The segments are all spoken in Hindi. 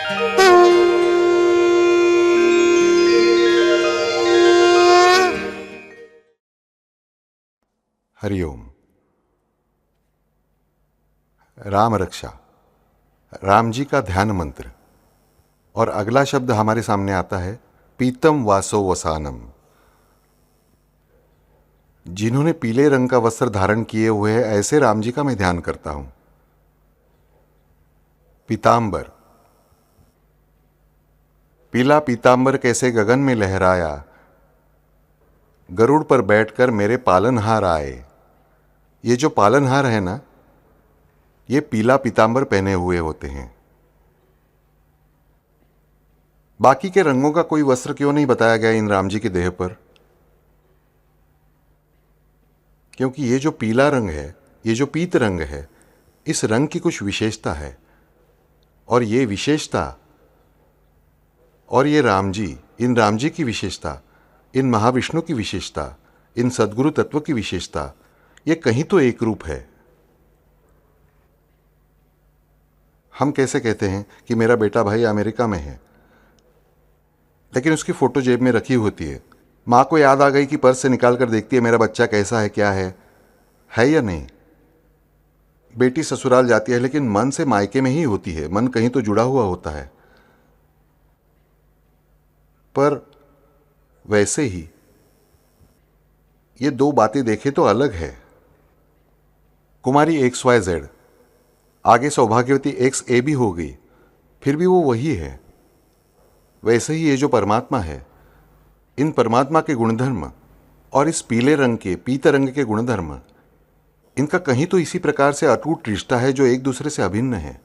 हरिओम। राम रक्षा, राम जी का ध्यान मंत्र। और अगला शब्द हमारे सामने आता है पीतम वासो वसानम। जिन्होंने पीले रंग का वस्त्र धारण किए हुए हैं, ऐसे राम जी का मैं ध्यान करता हूं। पीतांबर, पीला पीतांबर कैसे गगन में लहराया, गरुड़ पर बैठकर मेरे पालनहार आए। ये जो पालनहार है ना, ये पीला पीतांबर पहने हुए होते हैं। बाकी के रंगों का कोई वस्त्र क्यों नहीं बताया गया इन राम जी के देह पर? क्योंकि ये जो पीला रंग है, ये जो पीत रंग है, इस रंग की कुछ विशेषता है। और ये विशेषता और ये राम जी, इन राम जी की विशेषता, इन महाविष्णु की विशेषता, इन सद्गुरु तत्व की विशेषता, ये कहीं तो एक रूप है। हम कैसे कहते हैं कि मेरा बेटा भाई अमेरिका में है, लेकिन उसकी फोटो जेब में रखी होती है। माँ को याद आ गई कि पर्स से निकाल कर देखती है मेरा बच्चा कैसा है, क्या है या नहीं। बेटी ससुराल जाती है, लेकिन मन से मायके में ही होती है, मन कहीं तो जुड़ा हुआ होता है। पर वैसे ही ये दो बातें देखें तो अलग है। कुमारी XYZ आगे सौभाग्यवती XA भी हो गई, फिर भी वो वही है। वैसे ही ये जो परमात्मा है, इन परमात्मा के गुणधर्म और इस पीले रंग के, पीत रंग के गुणधर्म, इनका कहीं तो इसी प्रकार से अटूट रिश्ता है जो एक दूसरे से अभिन्न है।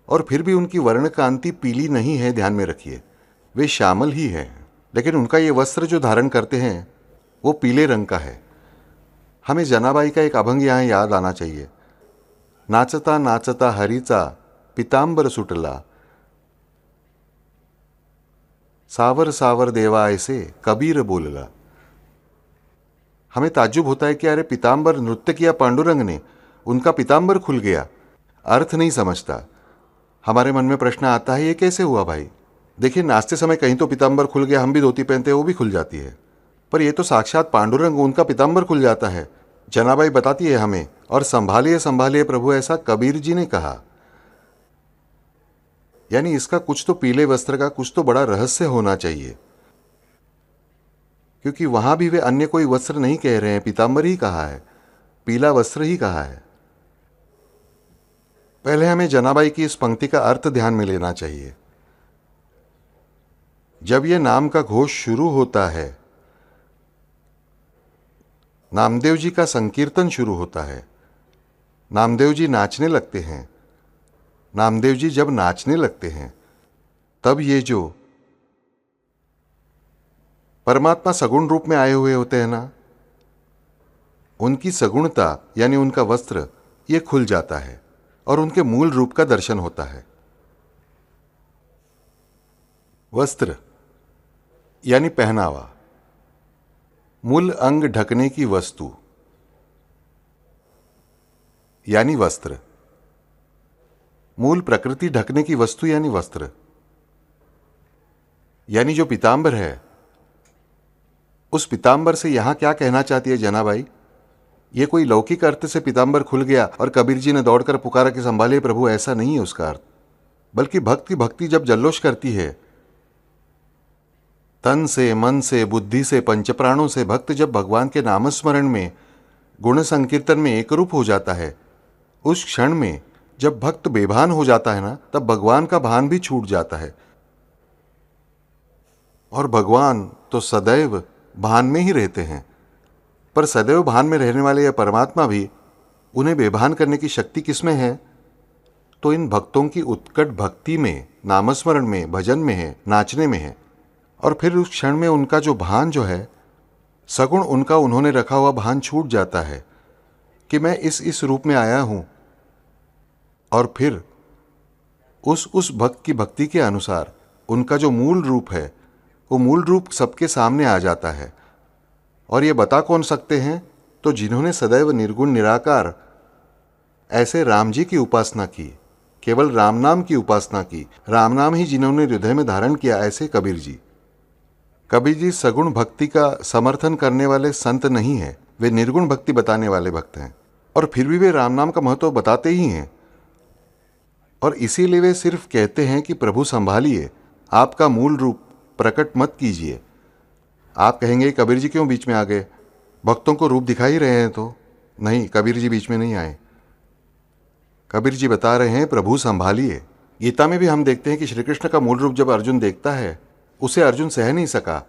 और फिर भी उनकी वर्ण कांति पीली नहीं है, ध्यान में रखिए, वे श्यामल ही है। लेकिन उनका ये वस्त्र जो धारण करते हैं वो पीले रंग का है। हमें जनाबाई का एक अभंग यहाँ याद आना चाहिए। नाचता नाचता हरीचा पीतांबर सुटला, सावर सावर देवा ऐसे कबीर बोलला। हमें ताज्जुब होता है कि अरे पीतांबर नृत्य किया पांडुरंग ने, उनका पीतांबर खुल गया। अर्थ नहीं समझता। हमारे मन में प्रश्न आता है, ये कैसे हुआ भाई? देखिए, नाचते समय कहीं तो पीतांबर खुल गया, हम भी धोती पहनते हैं, वो भी खुल जाती है। पर ये तो साक्षात पांडुरंग, उनका पीतांबर खुल जाता है। जनाबाई बताती है हमें, और संभालिए संभालिए प्रभु, ऐसा कबीर जी ने कहा। यानी इसका कुछ तो, पीले वस्त्र का कुछ तो बड़ा रहस्य होना चाहिए, क्योंकि वहां भी वे अन्य कोई वस्त्र नहीं कह रहे हैं, पीतांबर ही कहा है, पीला वस्त्र ही कहा है। पहले हमें जनाबाई की इस पंक्ति का अर्थ ध्यान में लेना चाहिए। जब यह नाम का घोष शुरू होता है, नामदेव जी का संकीर्तन शुरू होता है, नामदेव जी नाचने लगते हैं, नामदेव जी जब नाचने लगते हैं, तब ये जो परमात्मा सगुण रूप में आए हुए होते हैं ना, उनकी सगुणता यानी उनका वस्त्र ये खुल जाता है और उनके मूल रूप का दर्शन होता है। वस्त्र यानी पहनावा, मूल अंग ढकने की वस्तु यानी वस्त्र, मूल प्रकृति ढकने की वस्तु यानी वस्त्र। यानी जो पीतांबर है, उस पीतांबर से यहां क्या कहना चाहती है जनाबाई? ये कोई लौकिक अर्थ से पीतांबर खुल गया और कबीर जी ने दौड़कर पुकारा कि संभालिए प्रभु, ऐसा नहीं है उसका अर्थ। बल्कि भक्ति जब जल्लोश करती है, तन से, मन से, बुद्धि से, पंचप्राणों से भक्त जब भगवान के नामस्मरण में, गुण संकीर्तन में एकरूप हो जाता है, उस क्षण में जब भक्त बेभान हो जाता है ना, तब भगवान का भान भी छूट जाता है। और भगवान तो सदैव भान में ही रहते हैं, पर सदैव भान में रहने वाले यह परमात्मा भी, उन्हें बेभान करने की शक्ति किसमें है? तो इन भक्तों की उत्कट भक्ति में, नामस्मरण में, भजन में है, नाचने में है। और फिर उस क्षण में उनका जो भान जो है, सगुण उनका उन्होंने रखा हुआ भान छूट जाता है कि मैं इस रूप में आया हूं। और फिर उस भक्त की भक्ति के अनुसार उनका जो मूल रूप है, वो मूल रूप सबके सामने आ जाता है। और ये बता कौन सकते हैं? तो जिन्होंने सदैव निर्गुण निराकार ऐसे राम जी की उपासना की केवल राम नाम की उपासना की, राम नाम ही जिन्होंने हृदय में धारण किया, ऐसे कबीर जी। कबीर जी सगुण भक्ति का समर्थन करने वाले संत नहीं हैं, वे निर्गुण भक्ति बताने वाले भक्त हैं। और फिर भी वे राम नाम का महत्व बताते ही हैं। और इसीलिए वे सिर्फ कहते हैं कि प्रभु संभालिए, आपका मूल रूप प्रकट मत कीजिए। आप कहेंगे कबीर जी क्यों बीच में आ गए, भक्तों को रूप दिखा ही रहे हैं तो। नहीं, कबीर जी बीच में नहीं आए। कबीर जी बता रहे हैं प्रभु संभालिए। गीता में भी हम देखते हैं कि श्री कृष्ण का मूल रूप जब अर्जुन देखता है, उसे अर्जुन सह नहीं सका।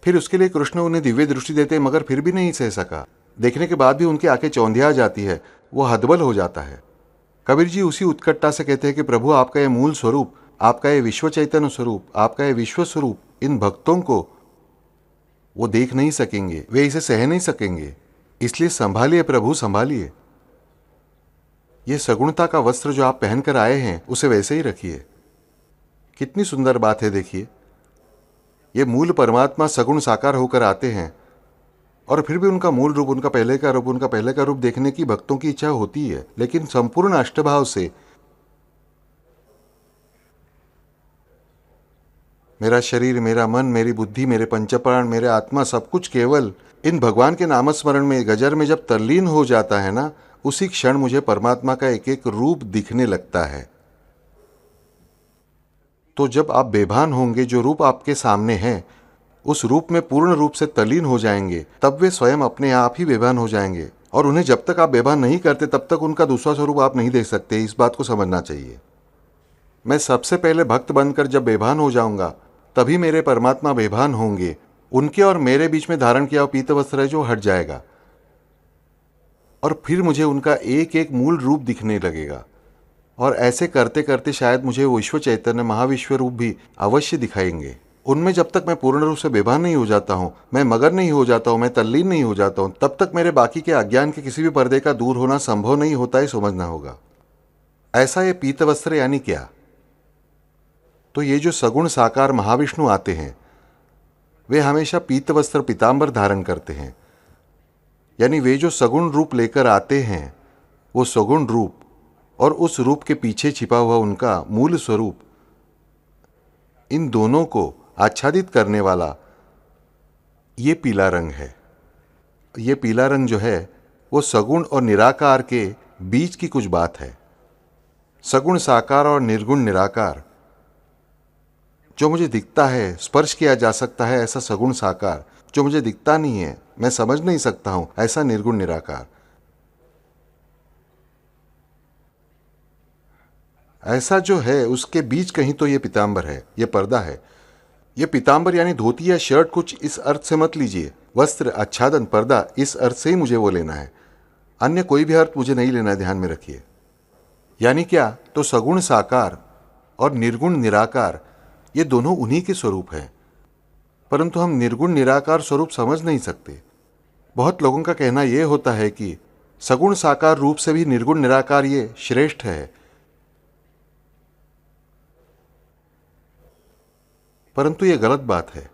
फिर उसके लिए कृष्ण उन्हें दिव्य दृष्टि देते, मगर फिर भी नहीं सह सका। देखने के बाद भी उनकी आंखें चौंधिया जाती है, वो हतबल हो जाता है। कबीर जी उसी उत्कटता से कहते हैं कि प्रभु आपका ये मूल स्वरूप, आपका ये विश्व चैतन्य स्वरूप, आपका ये विश्व स्वरूप इन भक्तों को वो देख नहीं सकेंगे, वे इसे सह नहीं सकेंगे, इसलिए संभालिए प्रभु संभालिए। ये सगुणता का वस्त्र जो आप पहनकर आए हैं उसे वैसे ही रखिए। कितनी सुंदर बात है, देखिए। ये मूल परमात्मा सगुण साकार होकर आते हैं और फिर भी उनका मूल रूप, उनका पहले का रूप देखने की भक्तों की इच्छा होती है, लेकिन संपूर्ण अष्टभाव से मेरा शरीर, मेरा मन, मेरी बुद्धि, मेरे पंचप्राण, मेरे आत्मा, सब कुछ केवल इन भगवान के नामस्मरण में, गजर में जब तल्लीन हो जाता है ना, उसी क्षण मुझे परमात्मा का एक एक रूप दिखने लगता है। तो जब आप बेभान होंगे, जो रूप आपके सामने है उस रूप में पूर्ण रूप से तल्लीन हो जाएंगे, तब वे स्वयं अपने आप ही बेभान हो जाएंगे। और उन्हें जब तक आप बेभान नहीं करते तब तक उनका दूसरा स्वरूप आप नहीं देख सकते। इस बात को समझना चाहिए। मैं सबसे पहले भक्त बनकर जब बेभान हो जाऊंगा, तभी मेरे परमात्मा बेभान होंगे। उनके और मेरे बीच में धारण किया हुआ पीत वस्त्र है जो हट जाएगा और फिर मुझे उनका एक एक मूल रूप दिखने लगेगा। और ऐसे करते करते शायद मुझे विश्व चैतन्य महाविश्व रूप भी अवश्य दिखाएंगे। उनमें जब तक मैं पूर्ण रूप से बेभान नहीं हो जाता हूँ, मैं मगन नहीं हो जाता हूँ, मैं तल्लीन नहीं हो जाता हूँ, तब तक मेरे बाकी के अज्ञान के किसी भी पर्दे का दूर होना संभव नहीं होता है, समझना होगा। ऐसा ये पीत वस्त्र यानी क्या? तो ये जो सगुण साकार महाविष्णु आते हैं, वे हमेशा पीत वस्त्र पीतांबर धारण करते हैं। यानी वे जो सगुण रूप लेकर आते हैं, वो सगुण रूप और उस रूप के पीछे छिपा हुआ उनका मूल स्वरूप, इन दोनों को आच्छादित करने वाला ये पीला रंग है। ये पीला रंग जो है वो सगुण और निराकार के बीच की कुछ बात है। सगुण साकार और निर्गुण निराकार, जो मुझे दिखता है, स्पर्श किया जा सकता है, ऐसा सगुण साकार। जो मुझे दिखता नहीं है, मैं समझ नहीं सकता हूं, ऐसा निर्गुण निराकार। ऐसा जो है उसके बीच कहीं तो ये पीतांबर है, ये पर्दा है। ये पीतांबर यानी धोती या शर्ट कुछ इस अर्थ से मत लीजिए। वस्त्र, आच्छादन, पर्दा, इस अर्थ से ही मुझे वो लेना है। अन्य कोई भी अर्थ मुझे नहीं लेना है, ध्यान में रखिए। यानी क्या? तो सगुण साकार और निर्गुण निराकार ये दोनों उन्हीं के स्वरूप हैं, परंतु हम निर्गुण निराकार स्वरूप समझ नहीं सकते। बहुत लोगों का कहना यह होता है कि सगुण साकार रूप से भी निर्गुण निराकार ये श्रेष्ठ है, परंतु यह गलत बात है।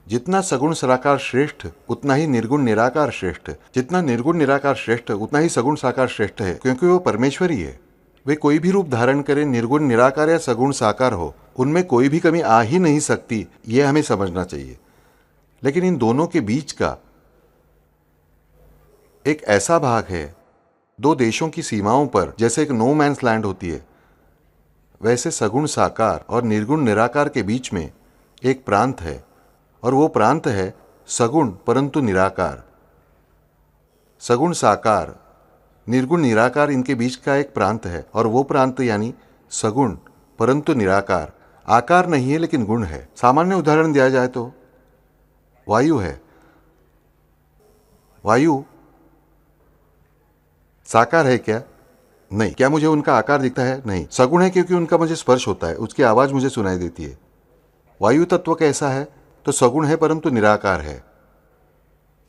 जितना सगुण साकार श्रेष्ठ, उतना ही निर्गुण निराकार श्रेष्ठ। जितना निर्गुण निराकार श्रेष्ठ, उतना ही सगुण साकार श्रेष्ठ है, क्योंकि वो परमेश्वर ही है। वे कोई भी रूप धारण करें, निर्गुण निराकार या सगुण साकार हो, उनमें कोई भी कमी आ ही नहीं सकती, यह हमें समझना चाहिए। लेकिन इन दोनों के बीच का एक ऐसा भाग है, दो देशों की सीमाओं पर जैसे एक नो मैन्स लैंड होती है, वैसे सगुण साकार और निर्गुण निराकार के बीच में एक प्रांत है, और वो प्रांत है सगुण परंतु निराकार। सगुण साकार, निर्गुण निराकार, इनके बीच का एक प्रांत है, और वो प्रांत यानी सगुण परंतु निराकार। आकार नहीं है लेकिन गुण है। सामान्य उदाहरण दिया जाए तो वायु है। वायु साकार है क्या? नहीं। क्या मुझे उनका आकार दिखता है? नहीं। सगुण है क्योंकि उनका मुझे स्पर्श होता है, उसकी आवाज मुझे सुनाई देती है। वायु तत्व कैसा है? तो सगुण है परंतु निराकार है।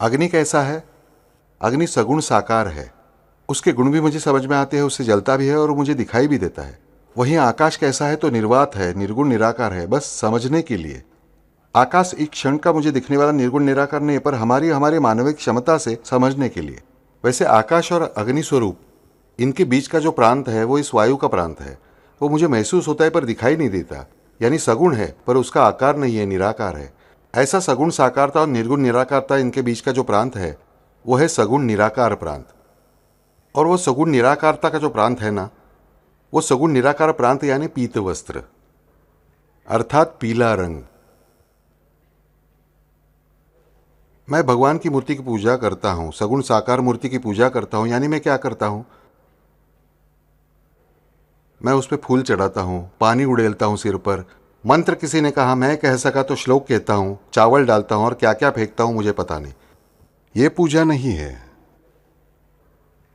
अग्नि कैसा है? अग्नि सगुण साकार है, उसके गुण भी मुझे समझ में आते हैं, उससे जलता भी है और मुझे दिखाई भी देता है। वहीं आकाश कैसा है? तो निर्वात है, निर्गुण निराकार है, बस समझने के लिए। आकाश एक क्षण का मुझे दिखने वाला निर्गुण निराकार नहीं, पर हमारी मानविक क्षमता से समझने के लिए। वैसे आकाश और अग्नि स्वरूप इनके बीच का जो प्रांत है वो इस वायु का प्रांत है। वो मुझे महसूस होता है पर दिखाई नहीं देता, यानी सगुण है पर उसका आकार नहीं है, निराकार है। ऐसा सगुण साकारता और निर्गुण निराकारता इनके बीच का जो प्रांत है वो है सगुण निराकार प्रांत। और वो सगुण निराकारता का जो प्रांत है ना, वो सगुण निराकार प्रांत यानी पीत वस्त्र, अर्थात पीला रंग। मैं भगवान की मूर्ति की पूजा करता हूं, सगुण साकार मूर्ति की पूजा करता हूं, यानी मैं क्या करता हूं? मैं उस पर फूल चढ़ाता हूं, पानी उड़ेलता हूं सिर पर, मंत्र किसी ने कहा मैं कह सका तो श्लोक कहता हूं, चावल डालता हूं और क्या क्या फेंकता हूं मुझे पता नहीं। ये पूजा नहीं है।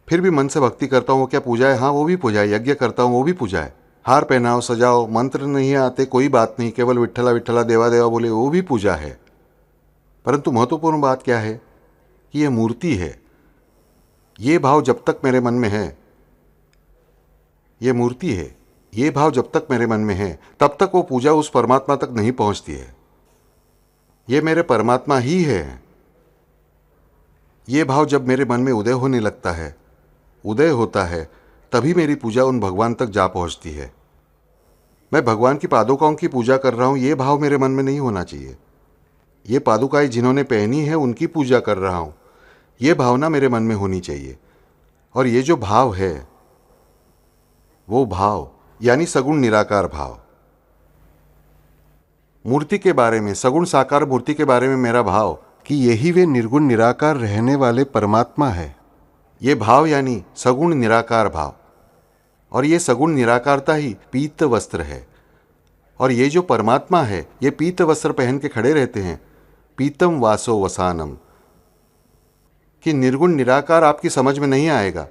फिर भी मन से भक्ति करता हूं, क्या पूजा है? हाँ, वो भी पूजा है। यज्ञ करता हूं, वो भी पूजा है। हार पहनाओ, सजाओ, मंत्र नहीं आते कोई बात नहीं, केवल विठ्ठला विठ्ठला देवा देवा बोले, वो भी पूजा है। परंतु महत्वपूर्ण बात क्या है कि ये मूर्ति है। ये भाव जब तक मेरे मन में है, ये मूर्ति है, ये भाव जब तक मेरे मन में है तब तक वो पूजा उस परमात्मा तक नहीं पहुंचती है। ये मेरे परमात्मा ही है। ये भाव जब मेरे मन में उदय होने लगता है, उदय होता है, तभी मेरी पूजा उन भगवान तक जा पहुंचती है। मैं भगवान की पादुकाओं की पूजा कर रहा हूं, ये भाव मेरे मन में नहीं होना चाहिए। ये पादुकाएं जिन्होंने पहनी है उनकी पूजा कर रहा हूं, ये भावना मेरे मन में होनी चाहिए। और ये जो भाव है वो भाव यानी सगुण निराकार भाव। मूर्ति के बारे में, सगुण साकार मूर्ति के बारे में मेरा भाव कि यही वे निर्गुण निराकार रहने वाले परमात्मा है, ये भाव यानी सगुण निराकार भाव। और ये सगुण निराकारता ही पीत वस्त्र है। और ये जो परमात्मा है ये पीत वस्त्र पहन के खड़े रहते हैं, पीतम वासो वसानम। कि निर्गुण निराकार आपकी समझ में नहीं आएगा,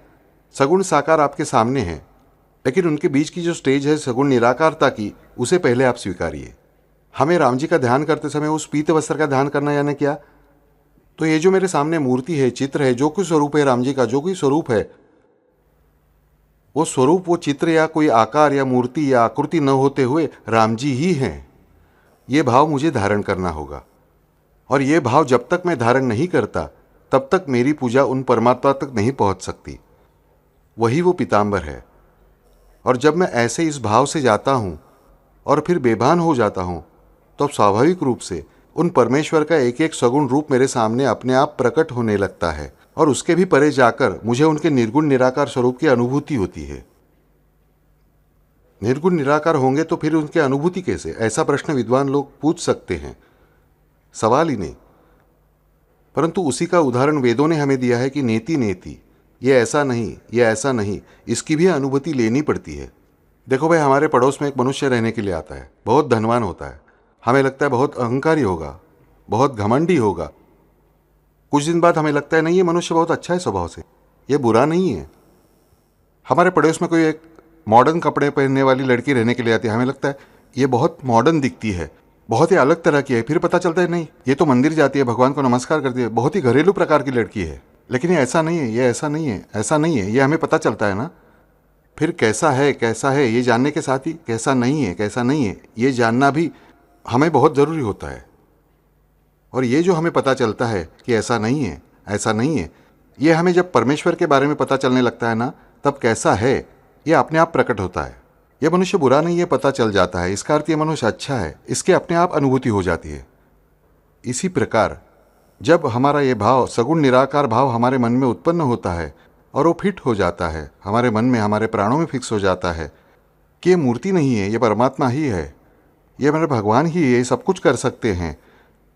सगुण साकार आपके सामने है, लेकिन उनके बीच की जो स्टेज है सगुण निराकारता की, उसे पहले आप स्वीकारिए। हमें राम जी का ध्यान करते समय उस पीत वस्त्र का ध्यान करना, यानी क्या? तो ये जो मेरे सामने मूर्ति है, चित्र है, जो कोई स्वरूप है राम जी का, जो कोई स्वरूप है, वो स्वरूप, वो चित्र या कोई आकार या मूर्ति या आकृति न होते हुए राम जी ही हैं। ये भाव मुझे धारण करना होगा। और ये भाव जब तक मैं धारण नहीं करता तब तक मेरी पूजा उन परमात्मा तक नहीं पहुंच सकती। वही वो पीताम्बर है। और जब मैं ऐसे इस भाव से जाता हूं और फिर बेभान हो जाता हूं, तो स्वाभाविक रूप से उन परमेश्वर का एक एक सगुण रूप मेरे सामने अपने आप प्रकट होने लगता है। और उसके भी परे जाकर मुझे उनके निर्गुण निराकार स्वरूप की अनुभूति होती है। निर्गुण निराकार होंगे तो फिर उनकी अनुभूति कैसे? ऐसा प्रश्न विद्वान लोग पूछ सकते हैं, सवाल ही नहीं। परंतु उसी का उदाहरण वेदों ने हमें दिया है कि नेति नेति, ये ऐसा नहीं, ये ऐसा नहीं, इसकी भी अनुभूति लेनी पड़ती है। देखो भाई, हमारे पड़ोस में एक मनुष्य रहने के लिए आता है, बहुत धनवान होता है, हमें लगता है बहुत अहंकारी होगा, बहुत घमंडी होगा। कुछ दिन बाद हमें लगता है नहीं, ये मनुष्य बहुत अच्छा है स्वभाव से, ये बुरा नहीं है। हमारे पड़ोस में कोई एक मॉडर्न कपड़े पहनने वाली लड़की रहने के लिए आती है, हमें लगता है ये बहुत मॉडर्न दिखती है, बहुत ही अलग तरह की है। फिर पता चलता है नहीं, ये तो मंदिर जाती है, भगवान को नमस्कार करती है, बहुत ही घरेलू प्रकार की लड़की है। लेकिन ये ऐसा नहीं है, ये ऐसा नहीं है, ऐसा नहीं है, ये हमें पता चलता है ना। फिर कैसा है ये जानने के साथ ही कैसा नहीं है, कैसा नहीं है ये जानना भी हमें बहुत ज़रूरी होता है। और ये जो हमें पता चलता है कि ऐसा नहीं है, ऐसा नहीं है, ये हमें जब परमेश्वर के बारे में पता चलने लगता है ना, तब कैसा है ये अपने आप प्रकट होता है। ये मनुष्य बुरा नहीं है पता चल जाता है, इसका अर्थ ये मनुष्य अच्छा है, इसके अपने आप अनुभूति हो जाती है। इसी प्रकार जब हमारा ये भाव, सगुण निराकार भाव हमारे मन में उत्पन्न होता है और वो फिट हो जाता है, हमारे मन में, हमारे प्राणों में फिक्स हो जाता है कि ये मूर्ति नहीं है, ये परमात्मा ही है, ये मेरे भगवान ही है, ये सब कुछ कर सकते हैं,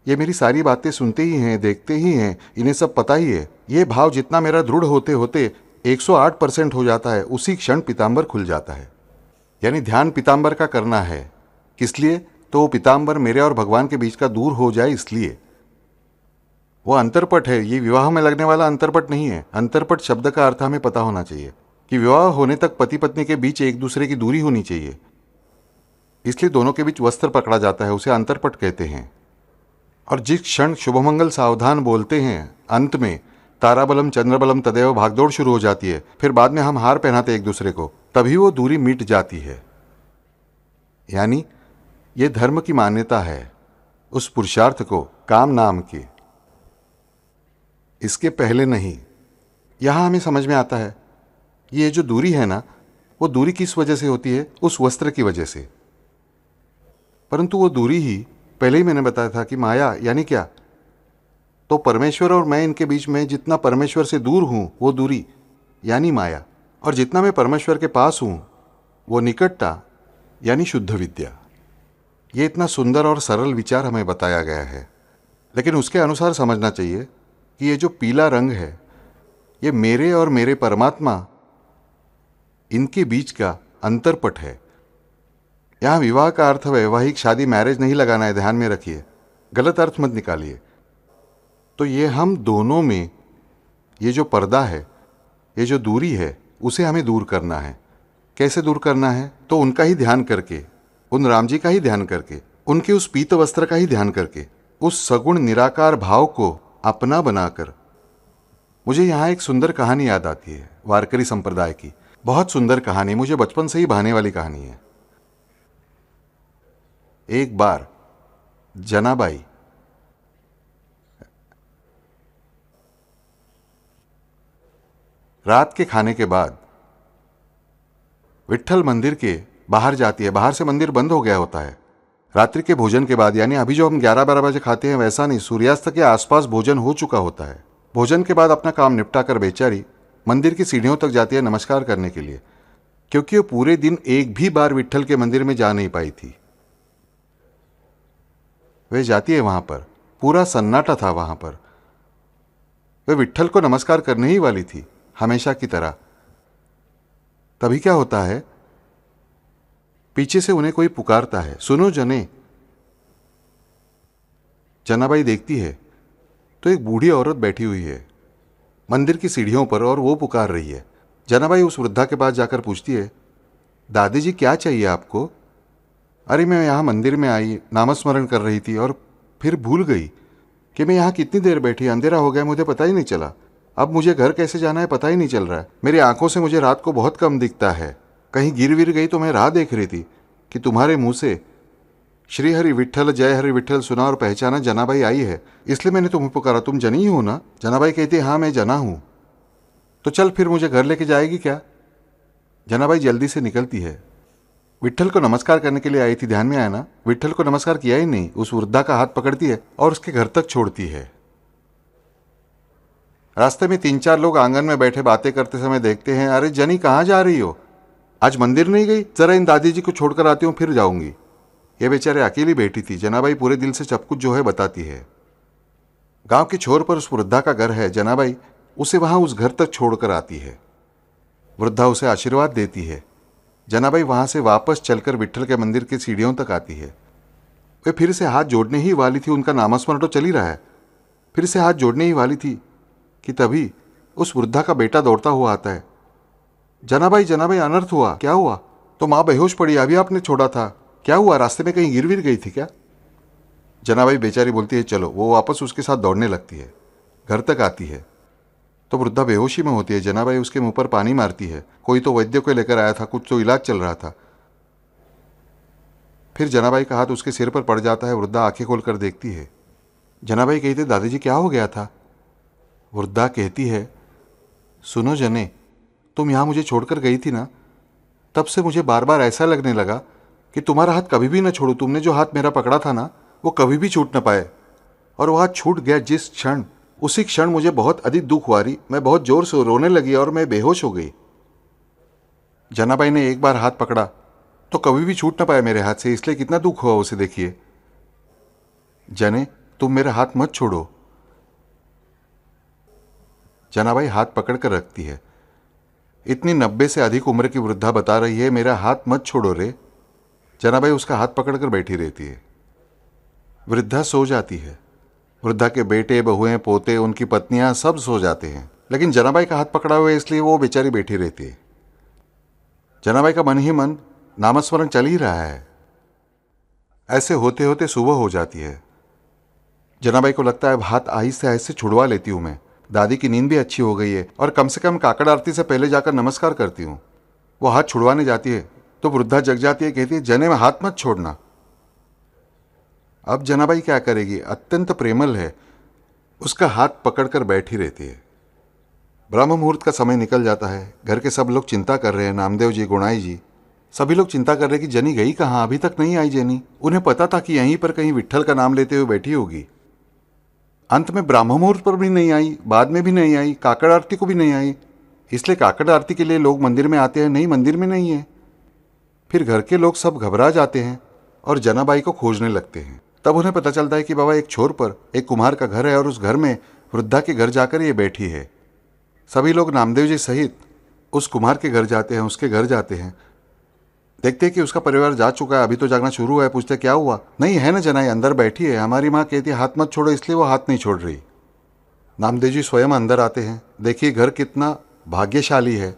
ये मेरी सारी बातें सुनते ही हैं, देखते ही हैं, इन्हें सब पता ही है। ये भाव जितना मेरा दृढ़ होते होते 108% हो जाता है, उसी क्षण पीताम्बर खुल जाता है। यानी ध्यान पीताम्बर का करना है। किस लिए? तो वो पीताम्बर मेरे और भगवान के बीच का दूर हो जाए, इसलिए। वो अंतरपट है, ये विवाह में लगने वाला अंतरपट नहीं है। अंतरपट शब्द का अर्थ हमें पता होना चाहिए कि विवाह होने तक पति पत्नी के बीच एक दूसरे की दूरी होनी चाहिए, इसलिए दोनों के बीच वस्त्र पकड़ा जाता है, उसे अंतरपट कहते हैं। और जिस क्षण शुभमंगल सावधान बोलते हैं, अंत में ताराबलम चंद्रबलम तदेव भागदौड़ शुरू हो जाती है, फिर बाद में हम हार पहनाते एक दूसरे को, तभी वो दूरी मिट जाती है। यानी ये धर्म की मान्यता है उस पुरुषार्थ को, काम नाम की, इसके पहले नहीं। यहां हमें समझ में आता है ये जो दूरी है ना, वो दूरी किस वजह से होती है? उस वस्त्र की वजह से। परंतु वो दूरी ही पहले ही मैंने बताया था कि माया यानी क्या? तो परमेश्वर और मैं, इनके बीच में जितना परमेश्वर से दूर हूं वो दूरी यानी माया, और जितना मैं परमेश्वर के पास हूं वो निकटता यानी शुद्ध विद्या। ये इतना सुंदर और सरल विचार हमें बताया गया है, लेकिन उसके अनुसार समझना चाहिए कि ये जो पीला रंग है ये मेरे और मेरे परमात्मा इनके बीच का अंतरपट है। यहां विवाह का अर्थ वैवाहिक शादी, मैरिज नहीं लगाना है, ध्यान में रखिए, गलत अर्थ मत निकालिए। तो ये हम दोनों में ये जो पर्दा है, ये जो दूरी है, उसे हमें दूर करना है। कैसे दूर करना है? तो उनका ही ध्यान करके, उन राम जी का ही ध्यान करके, उनके उस पीत वस्त्र का ही ध्यान करके, उस सगुण निराकार भाव को अपना बनाकर। मुझे यहाँ एक सुंदर कहानी याद आती है, वारकरी संप्रदाय की। बहुत सुंदर कहानी, मुझे बचपन से ही भाने वाली कहानी है। एक बार जनाबाई रात के खाने के बाद विट्ठल मंदिर के बाहर जाती है। बाहर से मंदिर बंद हो गया होता है। रात्रि के भोजन के बाद, यानी अभी जो हम 11-12 बजे खाते हैं वैसा नहीं, सूर्यास्त के आसपास भोजन हो चुका होता है। भोजन के बाद अपना काम निपटा कर बेचारी मंदिर की सीढ़ियों तक जाती है नमस्कार करने के लिए, क्योंकि वो पूरे दिन एक भी बार विट्ठल के मंदिर में जा नहीं पाई थी। वे जाती है वहां पर, पूरा सन्नाटा था वहां पर। वे विट्ठल को नमस्कार करने ही वाली थी, हमेशा की तरह। तभी क्या होता है, पीछे से उन्हें कोई पुकारता है, सुनो जने। जनाबाई देखती है तो एक बूढ़ी औरत बैठी हुई है मंदिर की सीढ़ियों पर, और वो पुकार रही है। जनाबाई उस वृद्धा के पास जाकर पूछती है, दादी जी क्या चाहिए आपको? अरे मैं यहाँ मंदिर में आई, नामस्मरण कर रही थी और फिर भूल गई कि मैं यहाँ कितनी देर बैठी, अंधेरा हो गया, मुझे पता ही नहीं चला। अब मुझे घर कैसे जाना है पता ही नहीं चल रहा है। मेरी आंखों से मुझे रात को बहुत कम दिखता है। कहीं गिर विर गई तो मैं राह देख रही थी कि तुम्हारे मुंह से श्री हरि विट्ठल जय हरि विट्ठल सुना और पहचाना जनाबाई आई है, इसलिए मैंने तुम्हें पुकारा। तुम जनी हो ना? जनाबाई कहती है, हाँ मैं जना हूं। तो चल फिर मुझे घर लेके जाएगी क्या? जनाबाई जल्दी से निकलती है। विट्ठल को नमस्कार करने के लिए आई थी, ध्यान में आया ना? विट्ठल को नमस्कार किया ही नहीं, उस वृद्धा का हाथ पकड़ती है और उसके घर तक छोड़ती है। रास्ते में 3-4 लोग आंगन में बैठे बातें करते समय देखते हैं, अरे जनी कहाँ जा रही हो? आज मंदिर नहीं गई? जरा इन दादी जी को छोड़कर आती हूँ, फिर जाऊंगी। ये बेचारे अकेली बैठी थी। जनाबाई पूरे दिल से सब कुछ जो है बताती है। गांव के छोर पर उस वृद्धा का घर है। जनाबाई उसे वहां उस घर तक छोड़कर आती है। वृद्धा उसे आशीर्वाद देती है। जनाबाई वहां से वापस चलकर विट्ठल के मंदिर की सीढ़ियों तक आती है। वे फिर से हाथ जोड़ने ही वाली थी, उनका नामस्मरण तो चल ही रहा है, फिर से हाथ जोड़ने ही वाली थी कि तभी उस वृद्धा का बेटा दौड़ता हुआ आता है। जनाबाई जनाबाई अनर्थ हुआ। क्या हुआ? तो माँ बेहोश पड़ी, अभी आपने छोड़ा था। क्या हुआ? रास्ते में कहीं गिर विर गई थी क्या? जनाबाई बेचारी बोलती है चलो। वो वापस उसके साथ दौड़ने लगती है, घर तक आती है तो वृद्धा बेहोशी में होती है। जनाबाई उसके मुंह पर पानी मारती है। कोई तो वैद्य को लेकर आया था, कुछ तो इलाज चल रहा था। फिर जनाबाई का हाथ उसके सिर पर पड़ जाता है। वृद्धा आंखें खोलकर देखती है। जनाबाई कहती है, दादी जी क्या हो गया था? वृद्धा कहती है, सुनो जने, तुम यहाँ मुझे छोड़कर गई थी ना, तब से मुझे बार बार ऐसा लगने लगा कि तुम्हारा हाथ कभी भी ना छोड़ो। तुमने जो हाथ मेरा पकड़ा था ना, वो कभी भी छूट ना पाए। और वो हाथ छूट गया जिस क्षण, उसी क्षण मुझे बहुत अधिक दुख हुआ रही। मैं बहुत जोर से रोने लगी और मैं बेहोश हो गई। जनाबाई ने एक बार हाथ पकड़ा तो कभी भी छूट ना पाया मेरे हाथ से, इसलिए कितना दुख हुआ उसे देखिए। जने, तुम मेरा हाथ मत छोड़ो। जनाबाई हाथ पकड़कर रखती है। इतनी 90 से अधिक उम्र की वृद्धा बता रही है, मेरा हाथ मत छोड़ो रे। जनाबाई उसका हाथ पकड़कर बैठी रहती है। वृद्धा सो जाती है। वृद्धा के बेटे, बहुएं, पोते, उनकी पत्नियां सब सो जाते हैं, लेकिन जनाबाई का हाथ पकड़ा हुआ है, इसलिए वो बेचारी बैठी रहती है। जनाबाई का मन ही मन नामस्मरण चल ही रहा है। ऐसे होते होते सुबह हो जाती है। जनाबाई को लगता है हाथ आहिस्ते आहिस्ते छुड़वा लेती हूं मैं। दादी की नींद भी अच्छी हो गई है और कम से कम काकड़ आरती से पहले जाकर नमस्कार करती हूँ। वो हाथ छुड़वाने जाती है तो वृद्धा जग जाती है, कहती है, जने में हाथ मत छोड़ना। अब जनाबाई क्या करेगी? अत्यंत प्रेमल है, उसका हाथ पकड़कर बैठी रहती है। ब्रह्म मुहूर्त का समय निकल जाता है। घर के सब लोग चिंता कर रहे हैं। नामदेव जी, गुणाई जी, सभी लोग चिंता कर रहे हैं कि जनी गई कहाँ, अभी तक नहीं आई जेनी। उन्हें पता था कि यहीं पर कहीं विट्ठल का नाम लेते हुए बैठी होगी। अंत में ब्राह्म मुहूर्त पर भी नहीं आई, बाद में भी नहीं आई, काकड़ आरती को भी नहीं आई। इसलिए काकड़ आरती के लिए लोग मंदिर में आते हैं, नहीं मंदिर में नहीं है। फिर घर के लोग सब घबरा जाते हैं और जनाबाई को खोजने लगते हैं। तब उन्हें पता चलता है कि बाबा एक छोर पर एक कुम्हार का घर है और उस घर में वृद्धा के घर जाकर ये बैठी है। सभी लोग नामदेव जी सहित उस कुम्हार के घर जाते हैं, उसके घर जाते हैं। देखते हैं कि उसका परिवार जा चुका है, अभी तो जागना शुरू हुआ है। पूछते क्या हुआ? नहीं है ना जनाई, अंदर बैठी है। हमारी माँ कहती है हाथ मत छोड़ो, इसलिए वो हाथ नहीं छोड़ रही। नामदेव जी स्वयं अंदर आते हैं। देखिए घर कितना भाग्यशाली है।